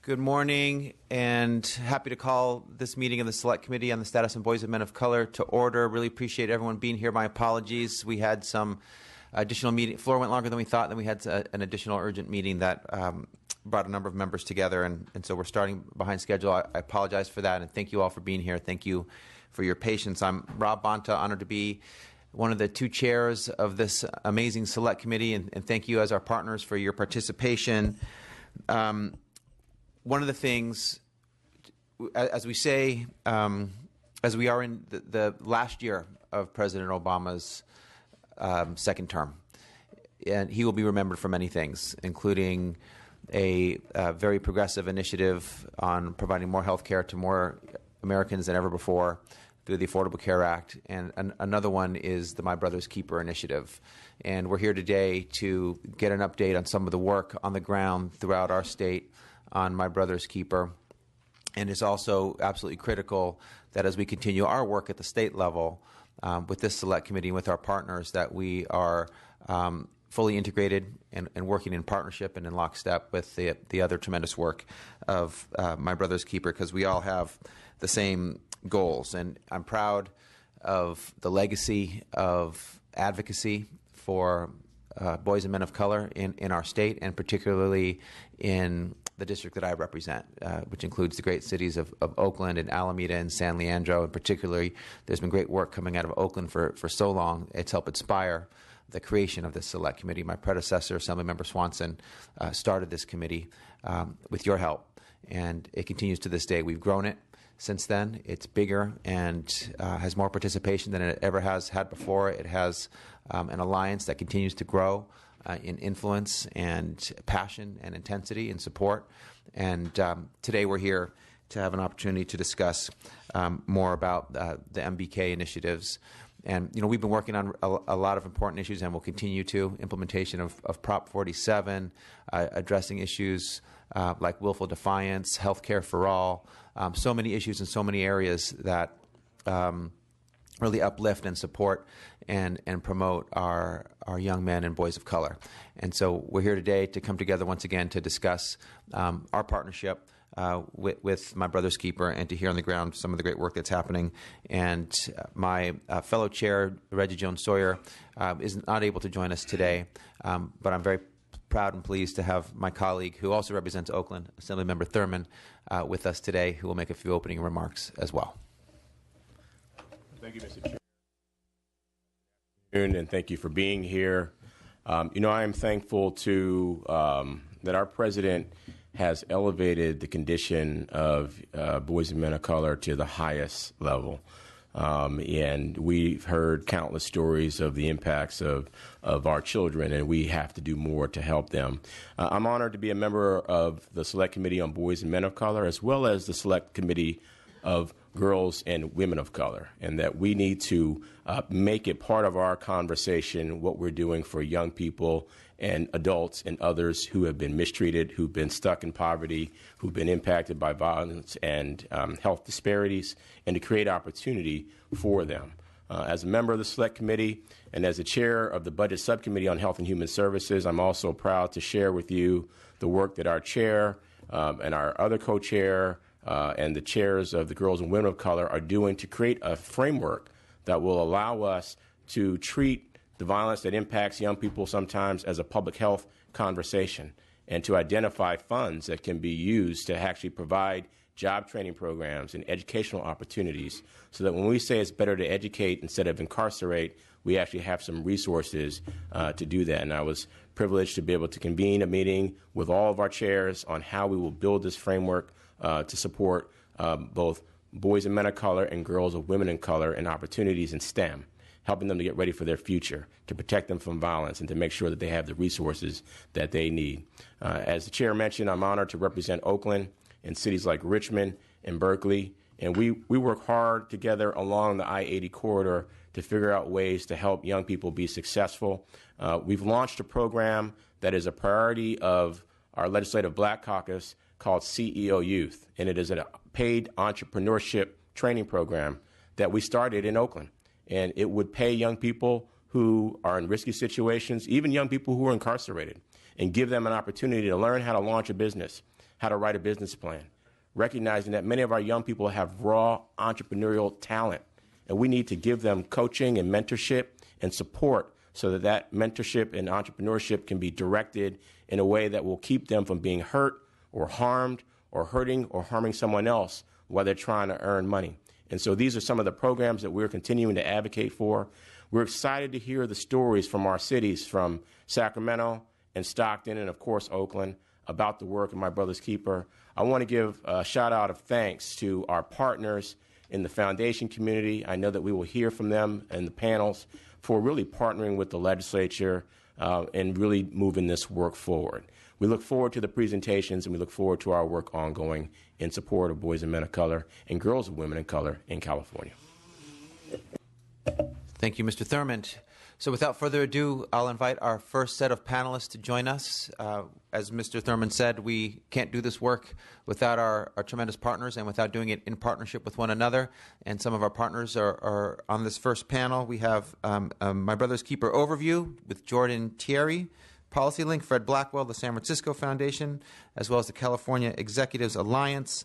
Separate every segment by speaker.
Speaker 1: Good morning, and happy to call this meeting of the Select Committee on the Status of Boys and Men of Color to order. Really appreciate everyone being here. My apologies. We had some additional meeting. Floor went longer than we thought. Then we had an additional urgent meeting that brought a number of members together, and so we're starting behind schedule. I apologize for that, and thank you all for being here. Thank you for your patience. I'm Rob Bonta, honored to be one of the two chairs of this amazing Select Committee, and thank you as our partners for your participation. One of the things, as we say, as we are in the last year of President Obama's second term, and he will be remembered for many things, including a very progressive initiative on providing more health care to more Americans than ever before through the Affordable Care Act, and another one is the My Brother's Keeper initiative. And we're here today to get an update on some of the work on the ground throughout our state on My Brother's Keeper. And it's also absolutely critical that as we continue our work at the state level with this Select Committee and with our partners, that we are fully integrated and working in partnership and in lockstep with the other tremendous work of My Brother's Keeper, because we all have the same goals. And I'm proud of the legacy of advocacy for boys and men of color in our state, and particularly in the district that I represent, which includes the great cities of Oakland and Alameda and San Leandro. And particularly, there's been great work coming out of Oakland for so long. It's helped inspire the creation of this Select Committee. My predecessor, Assemblymember Swanson, started this committee with your help, and it continues to this day. We've grown it since then. It's bigger and has more participation than it ever has had before. It has an alliance that continues to grow in influence and passion and intensity and support. And today we're here to have an opportunity to discuss more about the MBK initiatives. And we've been working on a lot of important issues, and we'll continue to. Implementation of Prop 47, addressing issues like willful defiance, health care for all, so many issues in so many areas that really uplift and support and promote our young men and boys of color. And so we're here today to come together once again to discuss our partnership with My Brother's Keeper, and to hear on the ground some of the great work that's happening. And my fellow chair, Reggie Jones Sawyer, is not able to join us today, but I'm very proud and pleased to have my colleague, who also represents Oakland, Assemblymember Thurman, with us today, who will make a few opening remarks as well.
Speaker 2: Thank you, Mr. Chair. And thank you for being here. I am thankful to that our president has elevated the condition of boys and men of color to the highest level. And we've heard countless stories of the impacts of our children, and we have to do more to help them. I'm honored to be a member of the Select Committee on Boys and Men of Color, as well as the Select Committee of Girls and Women of Color, and that we need to make it part of our conversation what we're doing for young people and adults and others who have been mistreated, who've been stuck in poverty, who've been impacted by violence and health disparities, and to create opportunity for them. As a member of the Select Committee and as the chair of the Budget Subcommittee on Health and Human Services, I'm also proud to share with you the work that our chair and our other co-chair and the chairs of the Girls and Women of Color are doing to create a framework that will allow us to treat the violence that impacts young people sometimes as a public health conversation, and to identify funds that can be used to actually provide job training programs and educational opportunities, so that when we say it's better to educate instead of incarcerate, we actually have some resources to do that. And I was privileged to be able to convene a meeting with all of our chairs on how we will build this framework to support both boys and men of color and girls and women of color and opportunities in STEM, helping them to get ready for their future, to protect them from violence, and to make sure that they have the resources that they need. As the chair mentioned, I'm honored to represent Oakland and cities like Richmond and Berkeley, and we work hard together along the I-80 corridor to figure out ways to help young people be successful. We've launched a program that is a priority of our Legislative Black Caucus called CEO Youth, and it is a paid entrepreneurship training program that we started in Oakland. And it would pay young people who are in risky situations, even young people who are incarcerated. and give them an opportunity to learn how to launch a business, how to write a business plan, recognizing that many of our young people have raw entrepreneurial talent, and we need to give them coaching and mentorship and support so that that mentorship and entrepreneurship can be directed in a way that will keep them from being hurt or harmed or hurting or harming someone else while they're trying to earn money. And so these are some of the programs that we're continuing to advocate for. We're excited to hear the stories from our cities, from Sacramento and Stockton and, of course, Oakland, about the work of My Brother's Keeper. I want to give a shout out of thanks to our partners in the foundation community. I know that we will hear from them in the panels for really partnering with the legislature and really moving this work forward. We look forward to the presentations, and we look forward to our work ongoing in support of boys and men of color and girls and women of color in California.
Speaker 1: Thank you, Mr. Thurmond. So without further ado, I'll invite our first set of panelists to join us. As Mr. Thurmond said, we can't do this work without our tremendous partners and without doing it in partnership with one another. And some of our partners are on this first panel. We have My Brother's Keeper Overview with Jordan Thierry, Policy Link, Fred Blackwell, the San Francisco Foundation, as well as the California Executives Alliance,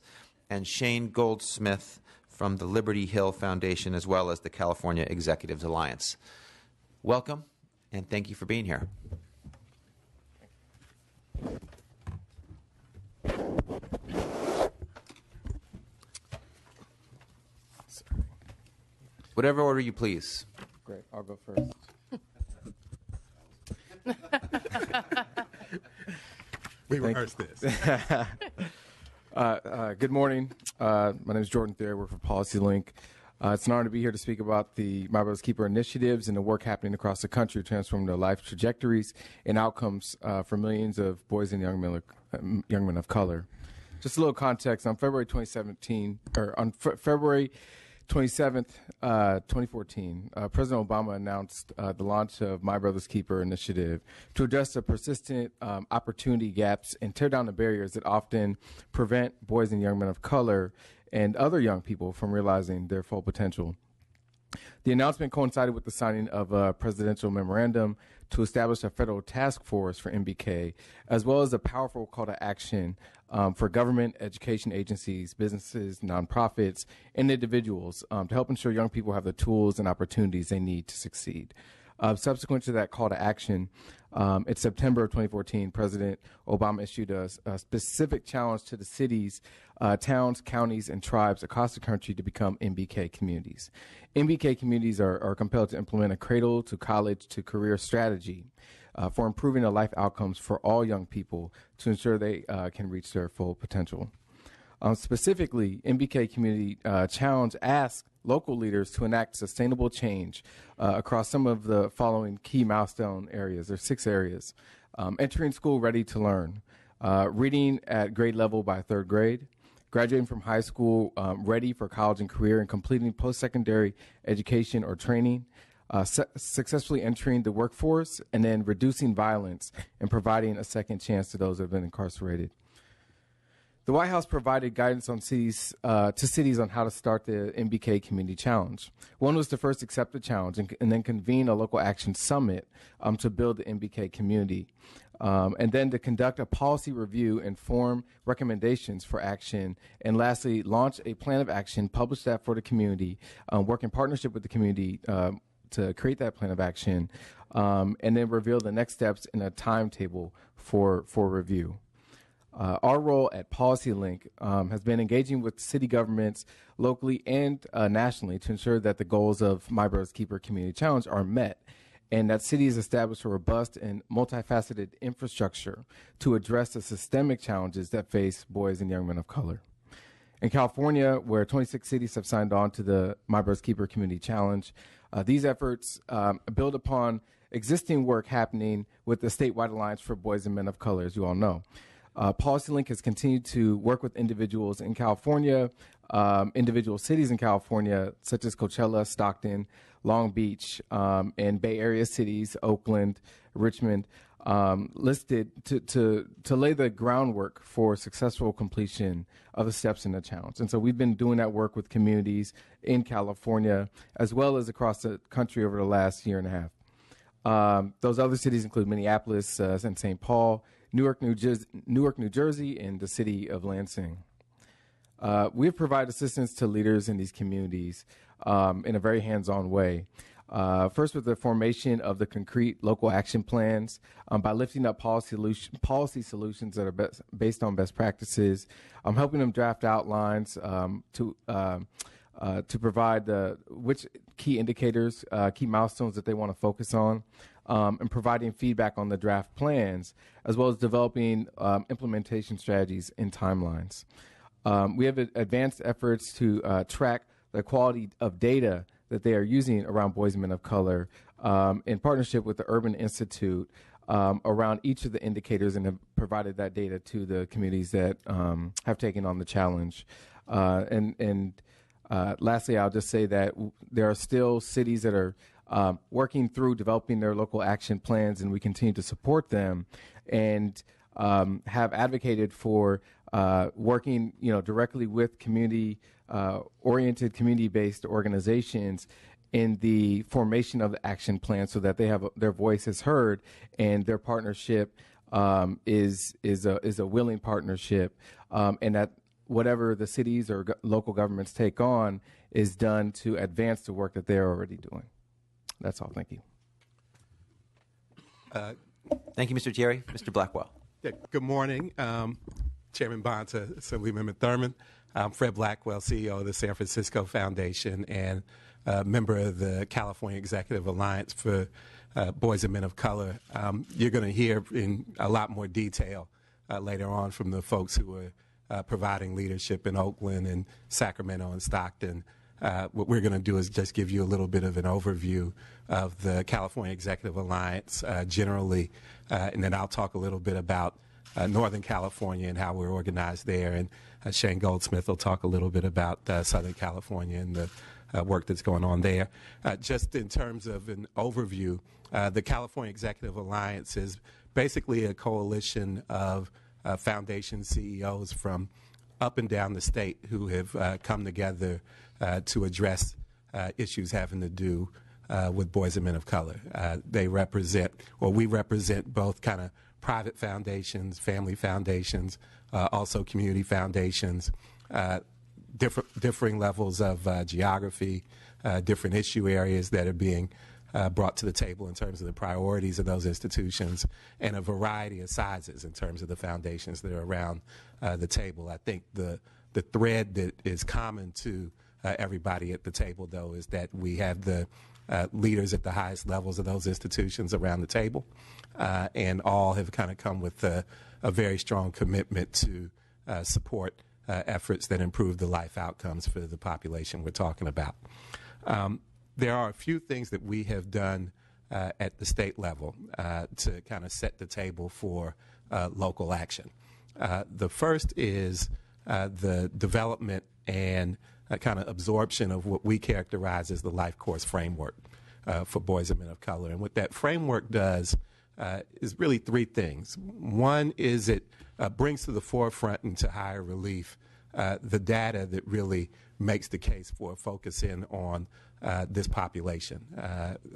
Speaker 1: and Shane Goldsmith from the Liberty Hill Foundation, as well as the California Executives Alliance. Welcome, and thank you for being here. Whatever order you please.
Speaker 3: Great, I'll go first.
Speaker 4: We rehearsed this.
Speaker 3: Good morning. My name is Jordan Thierry. I work for Policy Link. It's an honor to be here to speak about the My Brother's Keeper initiatives and the work happening across the country to transform their life trajectories and outcomes for millions of boys and young men of color. Just a little context. On February 2017, or on February 27th, 2014, President Obama announced the launch of My Brother's Keeper initiative to address the persistent opportunity gaps and tear down the barriers that often prevent boys and young men of color and other young people from realizing their full potential. The announcement coincided with the signing of a presidential memorandum to establish a federal task force for MBK, as well as a powerful call to action for government, education agencies, businesses, nonprofits, and individuals to help ensure young people have the tools and opportunities they need to succeed. Subsequent to that call to action, in September of 2014, President Obama issued a specific challenge to the cities, towns, counties, and tribes across the country to become MBK communities. MBK communities are compelled to implement a cradle to college to career strategy for improving the life outcomes for all young people to ensure they can reach their full potential. Specifically, MBK Community Challenge asks local leaders to enact sustainable change across some of the following key milestone areas. There are 6 areas. Entering school ready to learn, reading at grade level by 3rd grade, graduating from high school ready for college and career, and completing post-secondary education or training, successfully entering the workforce, and then reducing violence and providing a second chance to those that have been incarcerated. The White House provided guidance on cities on how to start the MBK Community Challenge. One was to first accept the challenge and then convene a local action summit to build the MBK community, and then to conduct a policy review and form recommendations for action, and lastly, launch a plan of action, publish that for the community, work in partnership with the community to create that plan of action, and then reveal the next steps in a timetable for review. Our role at Policy Link has been engaging with city governments locally and nationally to ensure that the goals of My Brother's Keeper Community Challenge are met, and that cities establish a robust and multifaceted infrastructure to address the systemic challenges that face boys and young men of color. In California, where 26 cities have signed on to the My Brother's Keeper Community Challenge, these efforts build upon existing work happening with the Statewide Alliance for Boys and Men of Color, as you all know. Policy Link has continued to work with individuals in California, individual cities in California, such as Coachella, Stockton, Long Beach, and Bay Area cities, Oakland, Richmond, listed to lay the groundwork for successful completion of the steps in the challenge. And so we've been doing that work with communities in California, as well as across the country over the last year and a half. Those other cities include Minneapolis and St. Paul, Newark, New Jersey, and the city of Lansing. We have provided assistance to leaders in these communities in a very hands-on way. First, with the formation of the concrete local action plans, by lifting up policy solutions that are based on best practices, helping them draft outlines to provide which key indicators, key milestones that they want to focus on, and providing feedback on the draft plans, as well as developing implementation strategies and timelines. We have advanced efforts to track the quality of data that they are using around boys and men of color in partnership with the Urban Institute around each of the indicators, and have provided that data to the communities that have taken on the challenge. Lastly, I'll just say that there are still cities that are working through developing their local action plans, and we continue to support them and have advocated for working, directly with community-oriented, community-based organizations in the formation of the action plan, so that they have their voice is heard, and their partnership is a willing partnership, and that whatever the cities or local governments take on is done to advance the work that they're already doing. That's all. Thank you.
Speaker 1: Thank you, Mr. Jerry. Mr. Blackwell.
Speaker 4: Yeah, good morning, Chairman Bonta, Assemblyman Thurman. I'm Fred Blackwell, CEO of the San Francisco Foundation and member of the California Executive Alliance for Boys and Men of Color. You're going to hear in a lot more detail later on from the folks who are providing leadership in Oakland and Sacramento and Stockton. What we're going to do is just give you a little bit of an overview of the California Executive Alliance generally, and then I'll talk a little bit about Northern California and how we're organized there, and Shane Goldsmith will talk a little bit about Southern California and the work that's going on there. Just in terms of an overview, the California Executive Alliance is basically a coalition of foundation CEOs from up and down the state who have come together to address issues having to do with boys and men of color. We represent both kind of private foundations, family foundations, also community foundations, differing levels of geography, different issue areas that are being brought to the table in terms of the priorities of those institutions, and a variety of sizes in terms of the foundations that are around the table. I think the thread that is common to everybody at the table, though, is that we have the leaders at the highest levels of those institutions around the table, and all have kind of come with a very strong commitment to support efforts that improve the life outcomes for the population we're talking about. There are a few things that we have done at the state level to kind of set the table for local action. The first is the development and kind of absorption of what we characterize as the life course framework for boys and men of color. And what that framework does is really three things. One is it brings to the forefront and to higher relief the data that really makes the case for focusing on this population,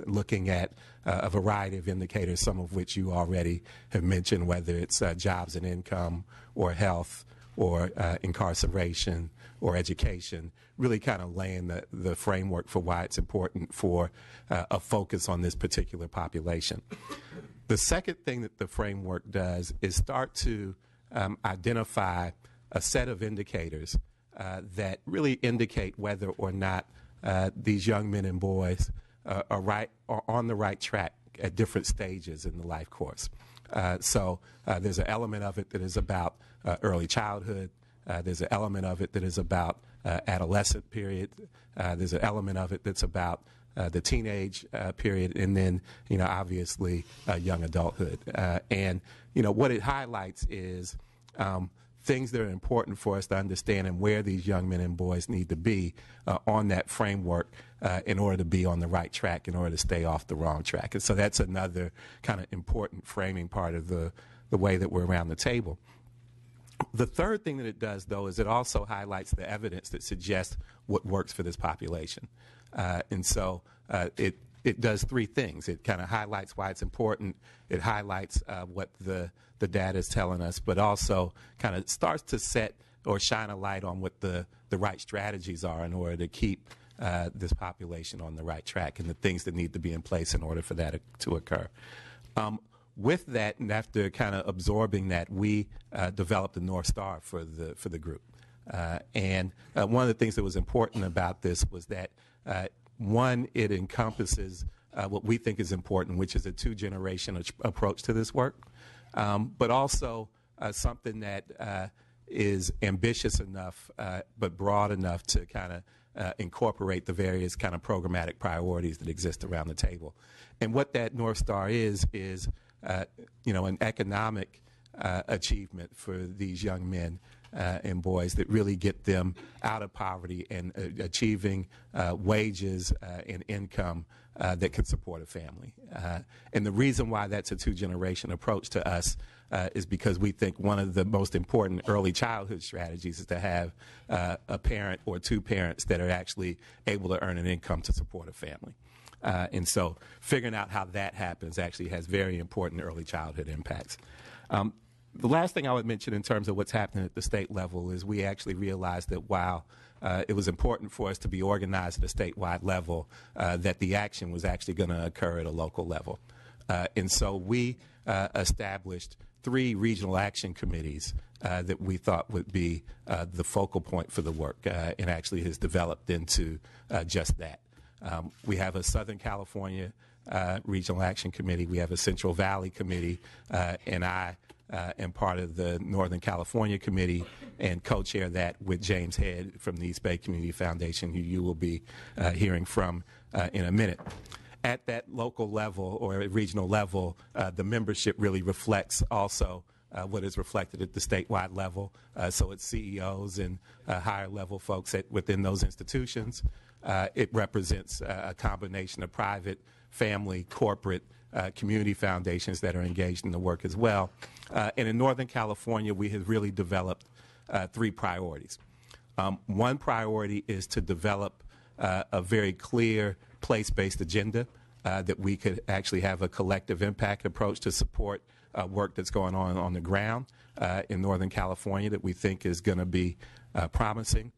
Speaker 4: looking at a variety of indicators, some of which you already have mentioned, whether it's jobs and income or health or incarceration or education, really kind of laying the framework for why it's important for a focus on this particular population. The second thing that the framework does is start to identify a set of indicators that really indicate whether or not these young men and boys are on the right track at different stages in the life course. So there's an element of it that is about early childhood. There's an element of it that is about adolescent period. There's an element of it that's about the teenage period, and then, obviously young adulthood. And, what it highlights is things that are important for us to understand and where these young men and boys need to be on that framework in order to be on the right track, in order to stay off the wrong track. And so that's another kind of important framing part of the way that we're around the table. The third thing that it does, though, is it also highlights the evidence that suggests what works for this population. And so it it does three things. It kind of highlights why it's important. It highlights what the data is telling us, but also kind of starts to set or shine a light on what the right strategies are in order to keep this population on the right track and the things that need to be in place in order for that to occur. With that, and after kind of absorbing that, we developed a North Star for the group. And one of the things that was important about this was that, one, it encompasses what we think is important, which is a two-generation approach to this work, but also something that is ambitious enough but broad enough to kind of incorporate the various kind of programmatic priorities that exist around the table. And what that North Star is an economic achievement for these young men and boys that really get them out of poverty and achieving wages and income that can support a family. And the reason why that's a two-generation approach to us is because we think one of the most important early childhood strategies is to have a parent or two parents that are actually able to earn an income to support a family. And so figuring out how that happens actually has very important early childhood impacts. The last thing I would mention in terms of what's happening at the state level is we actually realized that while it was important for us to be organized at a statewide level, that the action was actually going to occur at a local level. And so we established 3 regional action committees that we thought would be the focal point for the work, and actually has developed into just that. We have a Southern California Regional Action Committee. We have a Central Valley Committee, and I am part of the Northern California Committee and co-chair that with James Head from the East Bay Community Foundation, who you will be hearing from in a minute. At that local level or regional level, the membership really reflects also what is reflected at the statewide level. So it's CEOs and higher level folks within those institutions. It represents a combination of private, family, corporate, community foundations that are engaged in the work as well. And in Northern California, we have really developed 3 priorities. One priority is to develop a very clear place-based agenda that we could actually have a collective impact approach to support work that's going on the ground in Northern California that we think is going to be promising.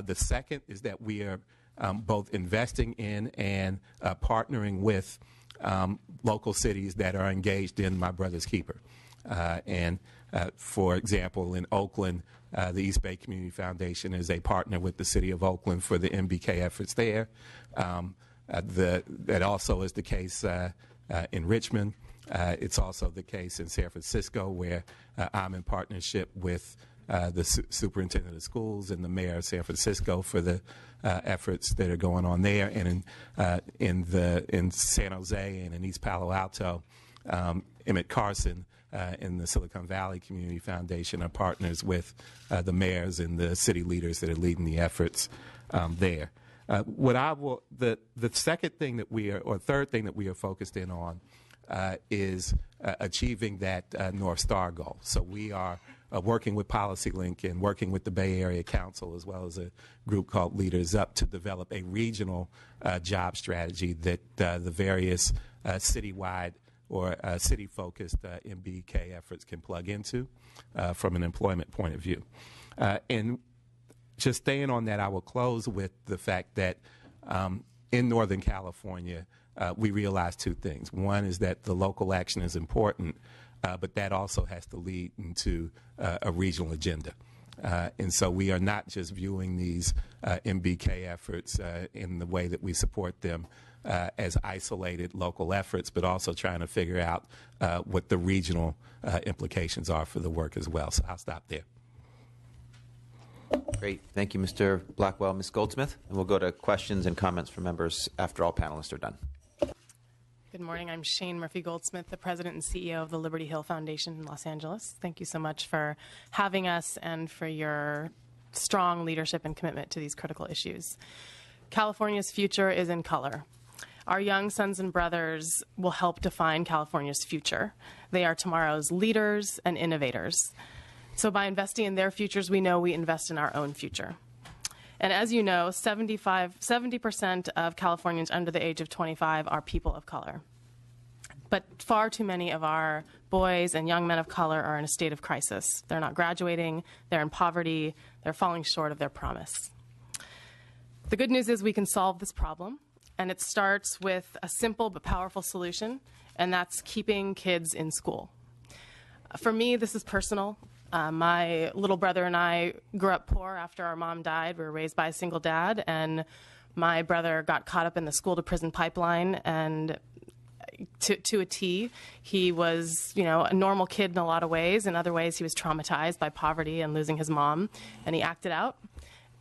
Speaker 4: The second is that we are both investing in and partnering with local cities that are engaged in My Brother's Keeper. For example, in Oakland, the East Bay Community Foundation is a partner with the City of Oakland for the MBK efforts there. That also is the case in Richmond. It's also the case in San Francisco, where I'm in partnership with the superintendent of schools and the mayor of San Francisco for the efforts that are going on there, and in San Jose and in East Palo Alto, Emmett Carson and the Silicon Valley Community Foundation are partners with the mayors and the city leaders that are leading the efforts there. The second thing that we are, or third thing that we are focused in on is achieving that North Star goal. So we are working with PolicyLink and working with the Bay Area Council as well as a group called Leaders Up to develop a regional job strategy that the various citywide or city-focused MBK efforts can plug into from an employment point of view. And just staying on that, I will close with the fact that in Northern California, we realize 2 things. One is that the local action is important, but that also has to lead into a regional agenda. And so we are not just viewing these MBK efforts in the way that we support them as isolated local efforts, but also trying to figure out what the regional implications are for the work as well. So I'll stop there.
Speaker 1: Great. Thank you, Mr. Blackwell. Ms. Goldsmith, and we'll go to questions and comments from members after all panelists are done.
Speaker 5: Good morning. I'm Shane Murphy-Goldsmith, the president and CEO of the Liberty Hill Foundation in Los Angeles. Thank you so much for having us and for your strong leadership and commitment to these critical issues. California's future is in color. Our young sons and brothers will help define California's future. They are tomorrow's leaders and innovators. So by investing in their futures, we know we invest in our own future. And as you know, 70% of Californians under the age of 25 are people of color. But far too many of our boys and young men of color are in a state of crisis. They're not graduating, they're in poverty, they're falling short of their promise. The good news is we can solve this problem, and it starts with a simple but powerful solution, and that's keeping kids in school. For me, this is personal. My little brother and I grew up poor after our mom died. We were raised by a single dad, and my brother got caught up in the school-to-prison pipeline, and to a T. He was, a normal kid in a lot of ways. In other ways, he was traumatized by poverty and losing his mom, and he acted out.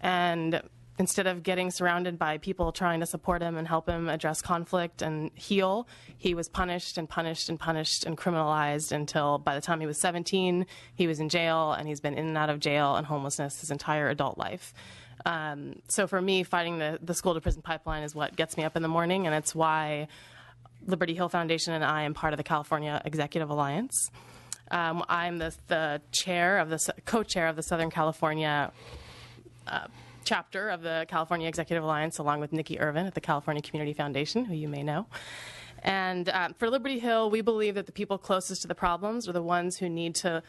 Speaker 5: And instead of getting surrounded by people trying to support him and help him address conflict and heal, he was punished and punished and punished and criminalized until by the time he was 17, he was in jail, and he's been in and out of jail and homelessness his entire adult life. So for me, fighting the school-to-prison pipeline is what gets me up in the morning, and it's why Liberty Hill Foundation and I am part of the California Executive Alliance. I'm the chair of the co-chair of the Southern California chapter of the California Executive Alliance, along with Nikki Irvin at the California Community Foundation, who you may know. And for Liberty Hill, we believe that the people closest to the problems are the ones who need to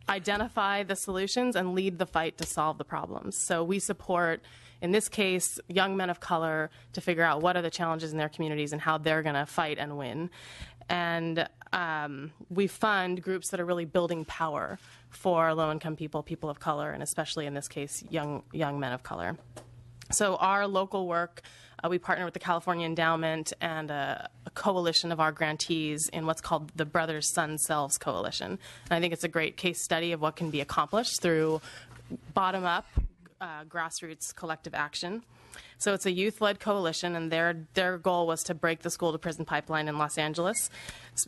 Speaker 5: identify the solutions and lead the fight to solve the problems. So we support, in this case, young men of color to figure out what are the challenges in their communities and how they're going to fight and win. And we fund groups that are really building power for low-income people, people of color, and especially in this case, young men of color. So our local work, we partner with the California Endowment and a coalition of our grantees in what's called the Brothers Sons Selves Coalition. And I think it's a great case study of what can be accomplished through bottom-up grassroots collective action. So it's a youth-led coalition, and their goal was to break the school-to-prison pipeline in Los Angeles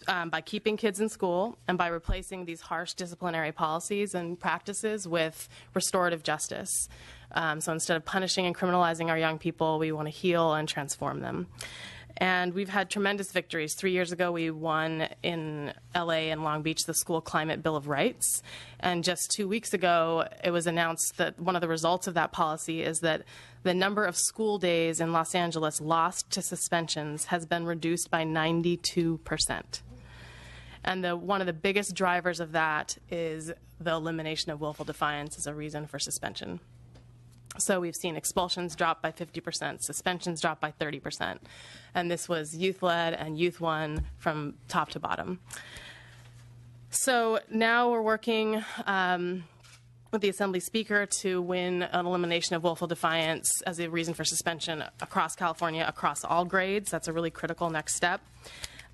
Speaker 5: by keeping kids in school and by replacing these harsh disciplinary policies and practices with restorative justice. So instead of punishing and criminalizing our young people, we want to heal and transform them. And we've had tremendous victories. 3 years ago, we won in LA and Long Beach the School Climate Bill of Rights. And just 2 weeks ago, it was announced that one of the results of that policy is that the number of school days in Los Angeles lost to suspensions has been reduced by 92%. And one of the biggest drivers of that is the elimination of willful defiance as a reason for suspension. So we've seen expulsions drop by 50%, suspensions drop by 30%. And this was youth-led and youth won from top to bottom. So now we're working with the Assembly Speaker to win an elimination of willful defiance as a reason for suspension across California, across all grades. That's a really critical next step.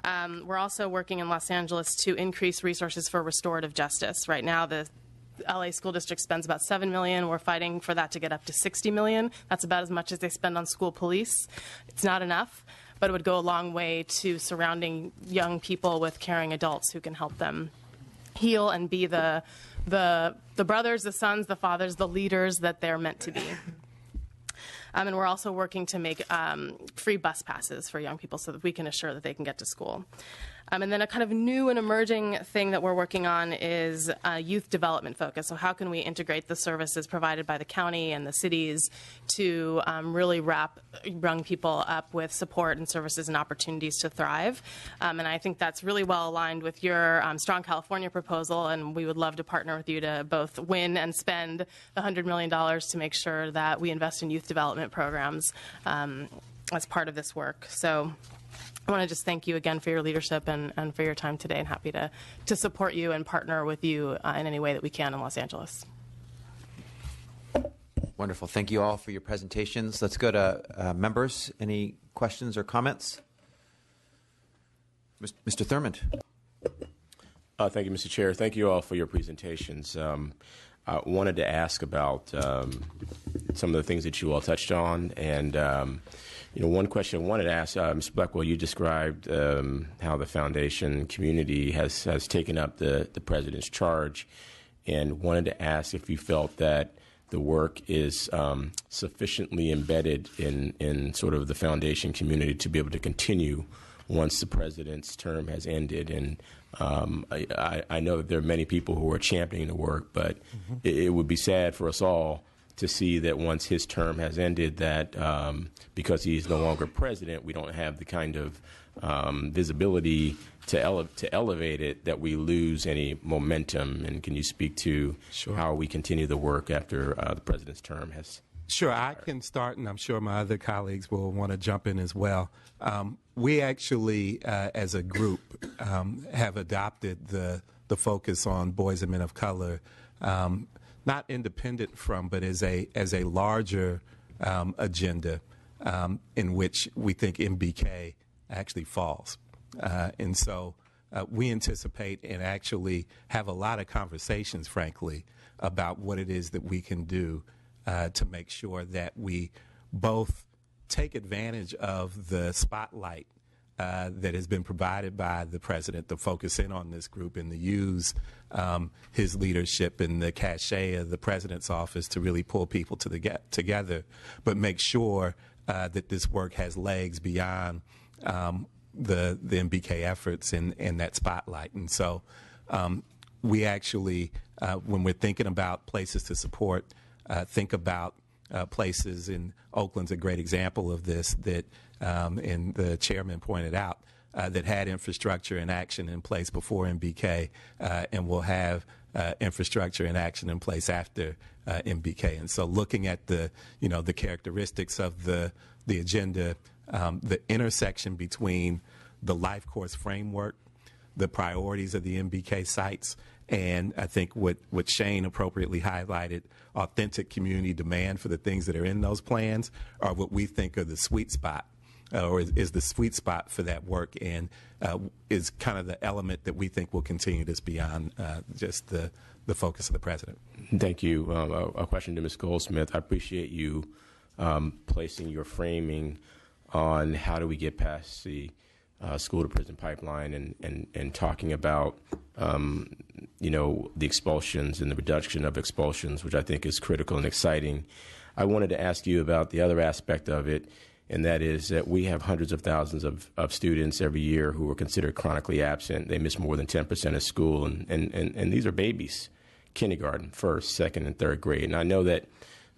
Speaker 5: We're also working in Los Angeles to increase resources for restorative justice. Right now, the LA School District spends about $7 million. We're fighting for that to get up to $60 million. That's about as much as they spend on school police. It's not enough, but it would go a long way to surrounding young people with caring adults who can help them heal and be the brothers, the sons, the fathers, the leaders that they're meant to be. And we're also working to make free bus passes for young people so that we can assure that they can get to school. And then a kind of new and emerging thing that we're working on is a youth development focus. So how can we integrate the services provided by the county and the cities to really wrap young people up with support and services and opportunities to thrive? And I think that's really well aligned with your Strong California proposal, and we would love to partner with you to both win and spend the $100 million to make sure that we invest in youth development programs as part of this work. So I want to just thank you again for your leadership and for your time today, and happy to support you and partner with you in any way that we can in Los Angeles.
Speaker 1: Wonderful. Thank you all for your presentations. Let's go to members. Any questions or comments? Mr. Thurmond.
Speaker 2: Thank you, Mr. Chair. Thank you all for your presentations. I wanted to ask about some of the things that you all touched on, and one question I wanted to ask, Mr. Blackwell, you described how the foundation community has taken up the president's charge, and wanted to ask if you felt that the work is sufficiently embedded in sort of the foundation community to be able to continue once the president's term has ended. And I know that there are many people who are championing the work, but it would be sad for us all to see that once his term has ended, that because he's no longer president, we don't have the kind of visibility to elevate it, that we lose any momentum. And can you speak to how we continue the work after the president's term has?
Speaker 4: Sure, I can start, and I'm sure my other colleagues will want to jump in as well. We actually, as a group, have adopted the focus on boys and men of color, not independent from, but as a larger agenda in which we think MBK actually falls. And so we anticipate and actually have a lot of conversations, frankly, about what it is that we can do to make sure that we both take advantage of the spotlight that has been provided by the president to focus in on this group and to use his leadership and the cachet of the president's office to really pull people together, but make sure that this work has legs beyond the MBK efforts and that spotlight. And so we actually, when we're thinking about places to support, think about places, in Oakland's a great example of this, that and the chairman pointed out, that had infrastructure and action in place before MBK, and will have infrastructure and action in place after MBK. And so looking at the characteristics of the agenda, the intersection between the life course framework, the priorities of the MBK sites, and I think what Shane appropriately highlighted, authentic community demand for the things that are in those plans, are what we think are the sweet spot, or is the sweet spot for that work, and is kind of the element that we think will continue this beyond just the focus of the president.
Speaker 2: Thank you. A question to Ms. Goldsmith. I appreciate you placing your framing on how do we get past the school to prison pipeline and talking about the expulsions and the reduction of expulsions, which I think is critical and exciting. I wanted to ask you about the other aspect of it, and that is that we have hundreds of thousands of students every year who are considered chronically absent. They miss more than 10% of school, and these are babies, kindergarten, first, second, and third grade. And I know that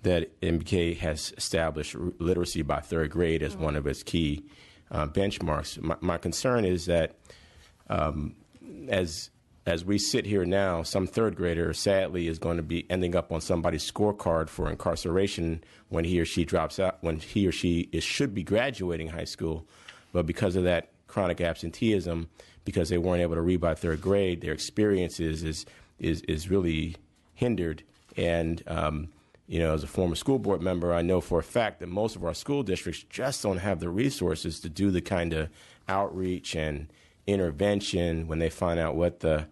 Speaker 2: MBK has established literacy by third grade as one of its key benchmarks. My concern is that as we sit here now, some third grader sadly is going to be ending up on somebody's scorecard for incarceration when he or she drops out, when he or she should be graduating high school, but because of that chronic absenteeism, because they weren't able to read by third grade, their experiences is really hindered. And as a former school board member, I know for a fact that most of our school districts just don't have the resources to do the kind of outreach and intervention when they find out what the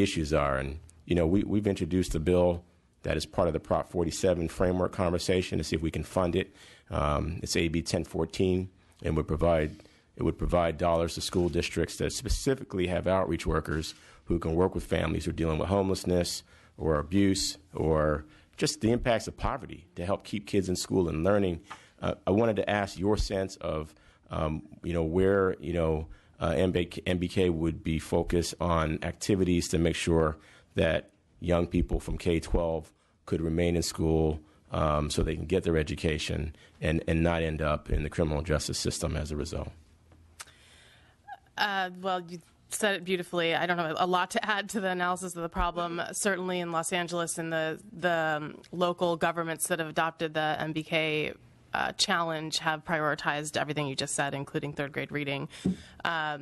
Speaker 2: issues are. And we've introduced a bill that is part of the Prop 47 framework conversation to see if we can fund it. It's AB 1014, and it would provide dollars to school districts that specifically have outreach workers who can work with families who are dealing with homelessness or abuse or just the impacts of poverty to help keep kids in school and learning. I wanted to ask your sense of, where, MBK would be focused on activities to make sure that young people from K-12 could remain in school so they can get their education and not end up in the criminal justice system as a result.
Speaker 5: Well, you said it beautifully. I don't have a lot to add to the analysis of the problem. Certainly in Los Angeles and the local governments that have adopted the MBK challenge have prioritized everything you just said, including third grade reading. I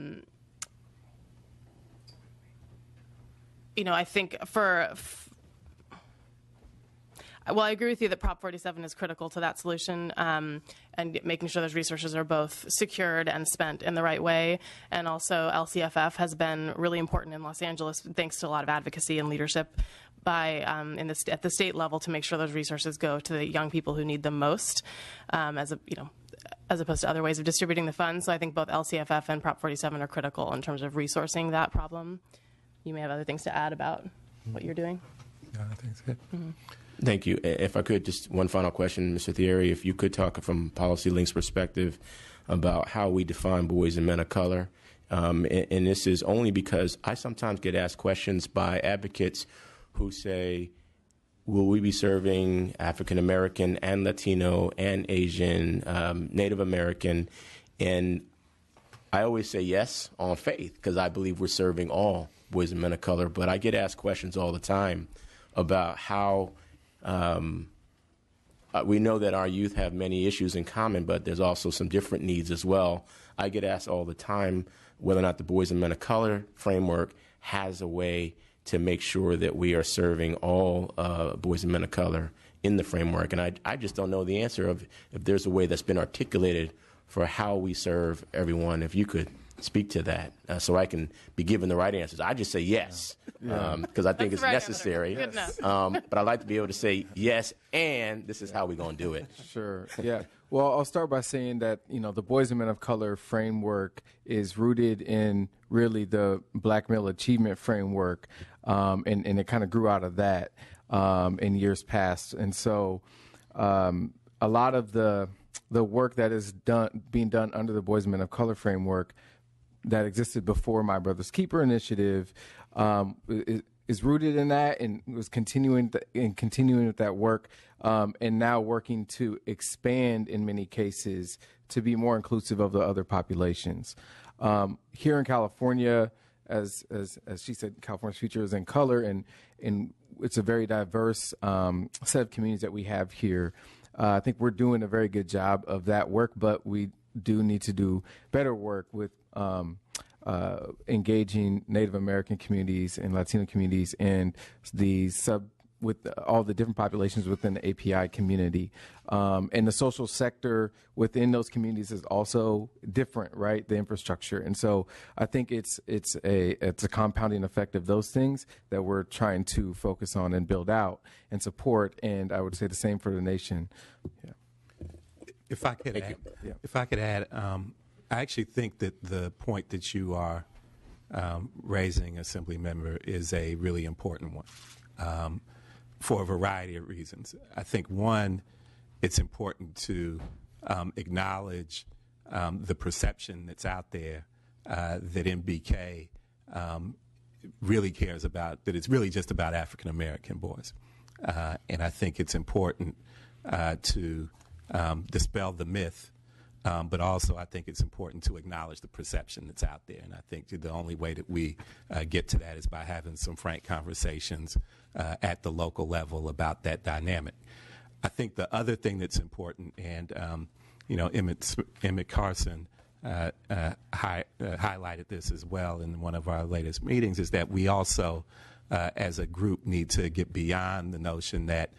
Speaker 5: think I agree with you that Prop 47 is critical to that solution, and making sure those resources are both secured and spent in the right way. And also LCFF has been really important in Los Angeles, thanks to a lot of advocacy and leadership by at the state level to make sure those resources go to the young people who need them most, as opposed to other ways of distributing the funds. So I think both LCFF and Prop 47 are critical in terms of resourcing that problem. You may have other things to add about what you're doing.
Speaker 4: No, I think it's good.
Speaker 5: Mm-hmm.
Speaker 2: Thank you. If I could, just one final question, Mr. Thierry, if you could talk from Policy Link's perspective about how we define boys and men of color. And this is only because I sometimes get asked questions by advocates who say, will we be serving African American and Latino and Asian, Native American? And I always say yes on faith, because I believe we're serving all boys and men of color. But I get asked questions all the time about how we know that our youth have many issues in common, but there's also some different needs as well. I get asked all the time whether or not the Boys and Men of Color framework has a way to make sure that we are serving all boys and men of color in the framework. And I just don't know the answer of if there's a way that's been articulated for how we serve everyone. If you could speak to that so I can be given the right answers. I just say yes, because I think it's necessary. But I'd like to be able to say yes, and this is how we're going to do it.
Speaker 3: Sure. Yeah. Well, I'll start by saying that, the Boys and Men of Color framework is rooted in really the Black Male Achievement Framework, and it kind of grew out of that in years past. And so a lot of the work that is being done under the Boys and Men of Color framework that existed before My Brother's Keeper initiative is rooted in that, and was continuing with that work, and now working to expand in many cases to be more inclusive of the other populations. Here in California, as she said, California's future is in color, and it's a very diverse set of communities that we have here. I think we're doing a very good job of that work, but we do need to do better work with engaging Native American communities and Latino communities and with all the different populations within the API community. And the social sector within those communities is also different, right? The infrastructure. And so I think it's a compounding effect of those things that we're trying to focus on and build out and support. And I would say the same for the nation. Yeah.
Speaker 4: If I could add, I actually think that the point that you are raising, Assembly Member, is a really important one for a variety of reasons. I think, one, it's important to acknowledge the perception that's out there that MBK really cares about, that it's really just about African American boys. And I think it's important to dispel the myth, but also I think it's important to acknowledge the perception that's out there. And I think the only way that we get to that is by having some frank conversations at the local level about that dynamic. I think the other thing that's important, and Emmett Carson highlighted this as well in one of our latest meetings, is that we also, as a group, need to get beyond the notion that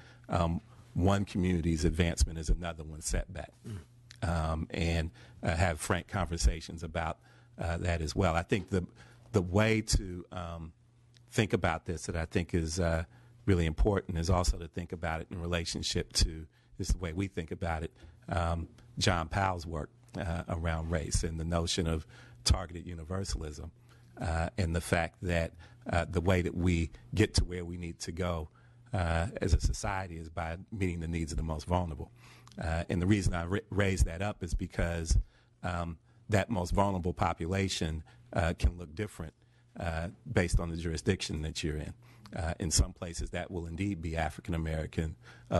Speaker 4: one community's advancement is another one's setback, and have frank conversations about that as well. I think the way to think about this that I think is really important is also to think about it in relationship to, this is the way we think about it, John Powell's work around race and the notion of targeted universalism, and the fact that the way that we get to where we need to go as a society is by meeting the needs of the most vulnerable. And the reason I raise that up is because that most vulnerable population can look different based on the jurisdiction that you're in. In some places, that will indeed be African American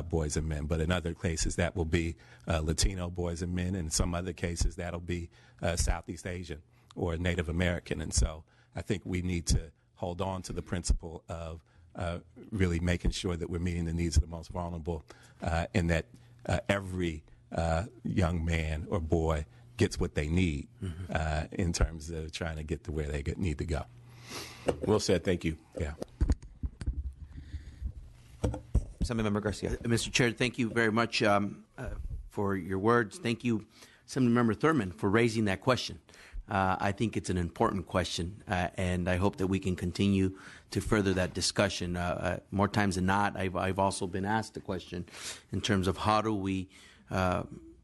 Speaker 4: boys and men, but in other cases, that will be Latino boys and men, and in some other cases, that'll be Southeast Asian or Native American. And so I think we need to hold on to the principle of really making sure that we're meeting the needs of the most vulnerable, and that every young man or boy gets what they need in terms of trying to get to where they need to go.
Speaker 2: Well said. Thank you.
Speaker 4: Yeah.
Speaker 1: Assemblymember Garcia.
Speaker 6: Mr. Chair, thank you very much for your words. Thank you, Assemblymember Thurman, for raising that question. I think it's an important question, and I hope that we can continue to further that discussion. More times than not, I've also been asked the question in terms of how do we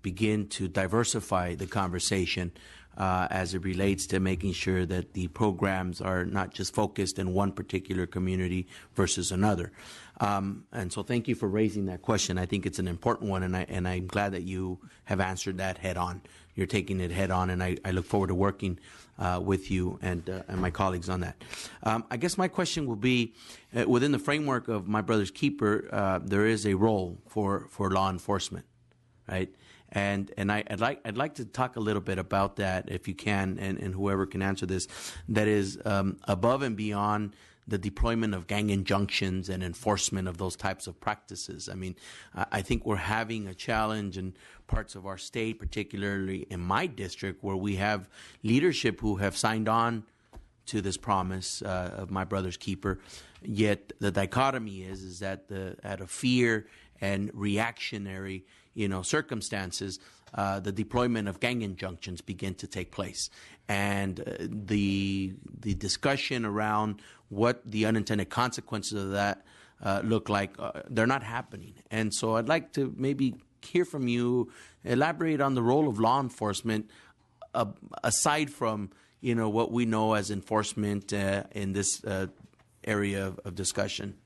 Speaker 6: begin to diversify the conversation as it relates to making sure that the programs are not just focused in one particular community versus another. And so thank you for raising that question. I think it's an important one, and I'm glad that you have answered that head on. You're taking it head on, and I look forward to working with you and my colleagues on that. I guess my question will be, within the framework of My Brother's Keeper, there is a role for law enforcement, right? And I'd like to talk a little bit about that, if you can, and whoever can answer this. That is above and beyond the deployment of gang injunctions and enforcement of those types of practices. I mean, I think we're having a challenge in parts of our state, particularly in my district, where we have leadership who have signed on to this promise of My Brother's Keeper. Yet the dichotomy is that out of fear and reactionary, circumstances, the deployment of gang injunctions begin to take place, and the discussion around what the unintended consequences of that look like, they're not happening. And so I'd like to maybe hear from you, elaborate on the role of law enforcement aside from what we know as enforcement in this area of discussion.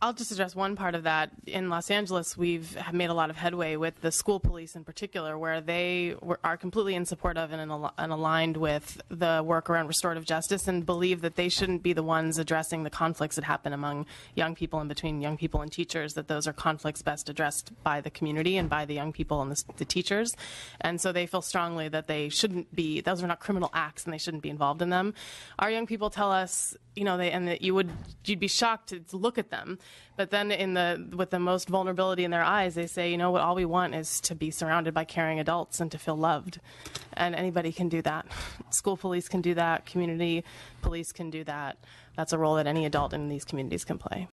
Speaker 5: I'll just address one part of that. In Los Angeles, we've made a lot of headway with the school police in particular, where they are completely in support of and aligned with the work around restorative justice, and believe that they shouldn't be the ones addressing the conflicts that happen among young people and between young people and teachers, that those are conflicts best addressed by the community and by the young people and the teachers. And so they feel strongly that they shouldn't be, those are not criminal acts and they shouldn't be involved in them. Our young people tell us, that you'd be shocked to look at them. But then with the most vulnerability in their eyes, they say, what all we want is to be surrounded by caring adults and to feel loved. And anybody can do that. School police can do that. Community police can do that. That's a role that any adult in these communities can play.